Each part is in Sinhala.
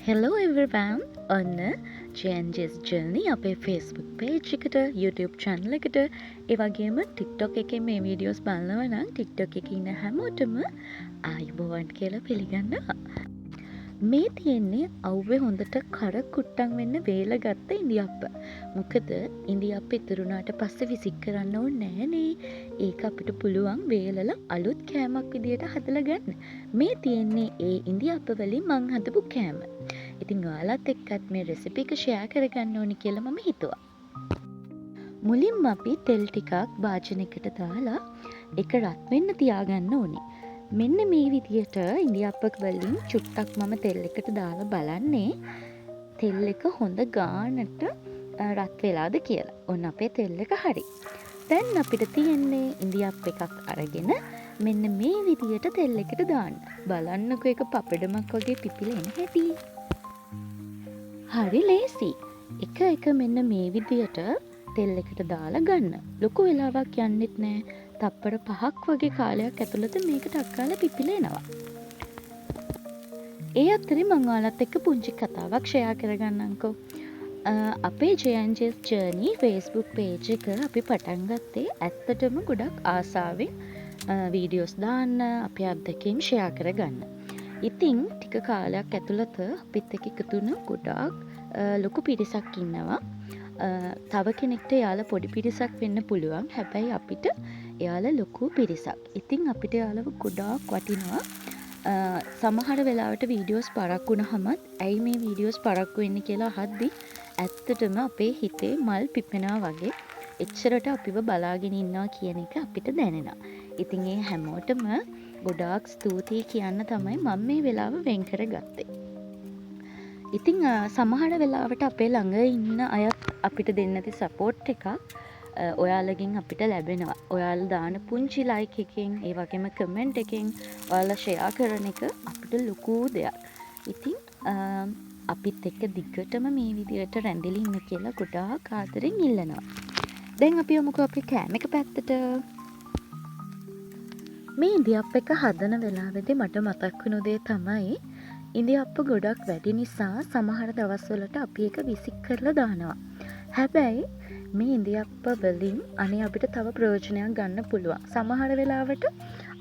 Hello everyone! ඔන්න Changes Journey අපේ Facebook page එකට, YouTube channel එකට, ඒ වගේම TikTok එකේ මේ videos බලනවා නම් TikTok එකේ ඉන්න හැමෝටම ආයුබෝවන් කියලා පිළිගන්නවා. මේ තියෙන්නේ අවුවේ හොඳට කර කුට්ටම් වෙන්න වේල ගත්ත ඉඳියප්ප. මොකද ඉඳියප්ප ඉතුරුනාට පස්සේ විසික් කරන්න ඕනේ නෑනේ. ඒක අපිට පුළුවන් වේලලා අලුත් කෑමක් විදියට හදලා ගන්න. මේ තියෙන්නේ ඒ ඉඳියප්ප වලින් මං හදපු කෑම. ඉතින් ඔයාලත් එක්කත් මේ රෙසිපි එක ෂෙයා කරගන්න ඕනි කියලා මම හිතුවා. මුලින්ම අපි තෙල් ටිකක් වාජනයකට දාලා ඒක රත් වෙන්න තියාගන්න ඕනේ. මෙන්න මේ විදියට ඉඳියප්ප වලින් චුට්ටක් මම තෙල් එකට දාලා බලන්නේ තෙල් එක හොඳ ගානට රත් වෙලාද කියලා. ඔන්න අපේ තෙල් එක හරි. දැන් අපිට තියෙන්නේ ඉඳියප්ප එකක් අරගෙන මෙන්න මේ විදියට තෙල් එකට දාන්න. බලන්නකෝ ඒක පපඩමක් වගේ පිපිලා එන හැටි. හරි ලේසි. එක මෙන්න මේ විදියට තෙල් එකට දාලා ගන්න. ලොකු වෙලාවක් යන්නෙත් නෑ. තප්පර 5ක් වගේ කාලයක් ඇතුළත මේක ටක් ගාලා පිපිලා එනවා. ඒ අතරේ මම ඔයාලත් එක්ක පුංචි කතාවක් ෂෙයා කරගන්නම්කෝ. අපේ Changes Journey Facebook page එක අපි පටන් ගත්තේ ඇත්තටම ගොඩක් ආසාවෙන් වීඩියෝස් දාන්න, අපේ අත්දැකීම් ෂෙයා කරගන්න. ඉතින් ටික කාලයක් ඇතුළත අපිත් එක්ක එකතු වුණ ගොඩාක් ලොකු පිරිසක් ඉන්නවා. තව කෙනෙක්ට එයාලා පොඩි පිරිසක් වෙන්න පුළුවන්. හැබැයි අපිට එයාලා ලොකු පිරිසක්. ඉතින් අපිට එයාලව ගොඩාක් වටිනවා. සමහර වෙලාවට වීඩියෝස් පරක්කු වුණාමත් ඇයි මේ වීඩියෝස් පරක්කු වෙන්නේ කියලා අහද්දි ඇත්තටම අපේ හිතේ මල් පිපෙනවා වගේ එච්චරට අපිව බලාගෙන ඉන්නවා කියන එක අපිට දැනෙනවා. ඉතින් ඒ හැමෝටම ගොඩාක් ස්තුතියි කියන්න තමයි මම මේ වෙලාව වෙන් කරගත්තේ. ඉතින් සමහර වෙලාවට අපේ ළඟ ඉන්න අයත් අපිට දෙන්න ති සපෝට් එකක් ඔයාලගෙන් අපිට ලැබෙනවා. ඔයාලා දාන පුංචි ලයික් එකෙන්, ඒ වගේම කමෙන්ට් එකෙන් ඔයාලා ෂෙයා කරන එක අපිට ලොකු දෙයක්. ඉතින් අපිත් එක්ක දිගටම මේ විදියට රැඳිලා ඉන්න කියලා ගොඩාක් ආදරෙන් ඉල්ලනවා. දැන් අපි යමුකෝ අපේ කෑම එක පැත්තට. මේ ඉඳියප්ප එක හදන වෙලාවේදී මට මතක් වුණු දේ තමයි ඉඳියප්ප ගොඩක් වැඩි නිසා සමහර දවස්වලට අපි ඒක විසික් කරලා දානවා. හැබැයි මේ ඉඳියප්ප වලින් අනේ අපිට තව ප්‍රයෝජනයක් ගන්න පුළුවන්. සමහර වෙලාවට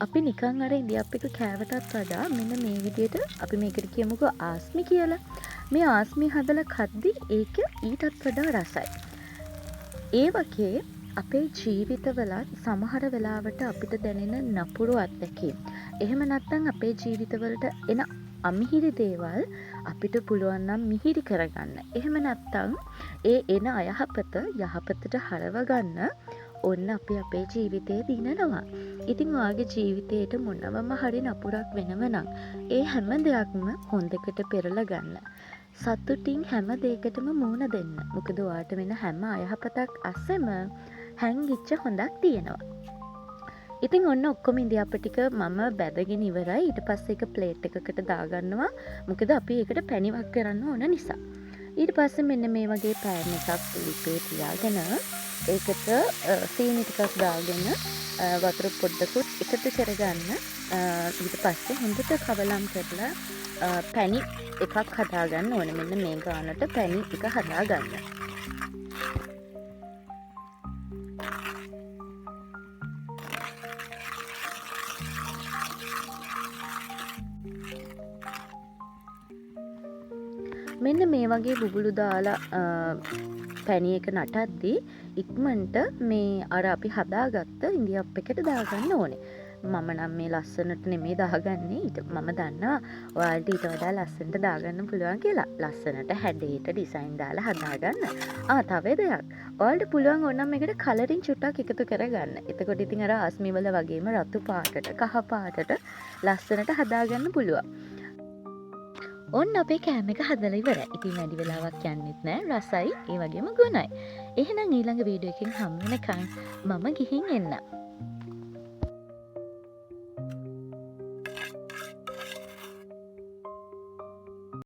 අපි නිකන් අර ඉඳියප්ප එක කෑවටත් වඩා මෙන්න මේ විදිහට අපි මේකට කියමුකෝ ආස්මි කියලා. මේ ආස්මි හදලා කද්දි ඒක ඊටත් වඩා රසයි. ඒ වගේ අපේ ජීවිතවලත් සමහර වෙලාවට අපිට දැනෙන නපුරු අත්දැකීම්. එහෙම නැත්නම් අපේ ජීවිතවලට එන අමිහිරි දේවල් අපිට පුළුවන් නම් මිහිරි කරගන්න. එහෙම නැත්නම් ඒ එන අයහපත යහපතට හරව ගන්න ඔන්න අපි අපේ ජීවිතේ දිනනවා. ඉතින් ඔයාගේ ජීවිතේට මොනවම හරි නපුරක් වෙනව නම් ඒ හැම දෙයක්ම හොඳකට පෙරලා ගන්න. සතුටින් හැම දෙයකටම මුහුණ දෙන්න. මොකද ඔයාට වෙන හැම අයහපතක් අස්සෙම හැංගිච්ච හොඳක් තියෙනවා. ඉතින් ඔන්න ඔක්කොම ඉඳියප්ප ටික මම බැදගෙන ඉවරයි. ඊට පස්සේ ඒක ප්ලේට් එකකට දාගන්නවා. මොකද අපි ඒකට පැණිවක් කරන්න ඕන නිසා. ඊට පස්සේ මෙන්න මේ වගේ පෑන් එකක් ලිපේ තියාගෙන ඒකට සීනි ටිකක් දාගෙන වතුර පොඩ්ඩකුත් එකතු කරගන්න. ඊට පස්සේ හොඳට කවලම් කරලා පැණි එකක් හදාගන්න ඕනේ. මෙන්න මේ ගානට පැණි එක හදාගන්න. මෙන්න මේ වගේ බුබුලු දාලා පැණි එක නටද්දී ඉක්මනට මේ අර අපි හදාගත්ත ඉඳියප්ප එකට දාගන්න ඕනේ. මම නම් මේ ලස්සනට නෙමෙයි දාගන්නේ. මම දන්නවා ඔයාලට ඊට වඩා ලස්සනට දාගන්න පුළුවන් කියලා. ලස්සනට හැඩයට ඩිසයින් දාලා හදාගන්න. තව දෙයක්. ඔයාලට පුළුවන් ඕනම් මේකට කලරින් චුට්ටක් එකතු කරගන්න. එතකොට ඉතින් අර ආස්මි වල වගේම රතු පාටට, කහ පාටට ලස්සනට හදාගන්න පුළුවන්. ඔන්න අපේ කෑම එක හදලා ඉවරයි. ඉතින් වැඩි වෙලාවක් යන්නෙත් නෑ. රසයි, ඒ වගේම ගුණයි. එහෙනම් ඊළඟ වීඩියෝ එකකින් හමු වෙනකන් මම ගිහින් එන්නම්.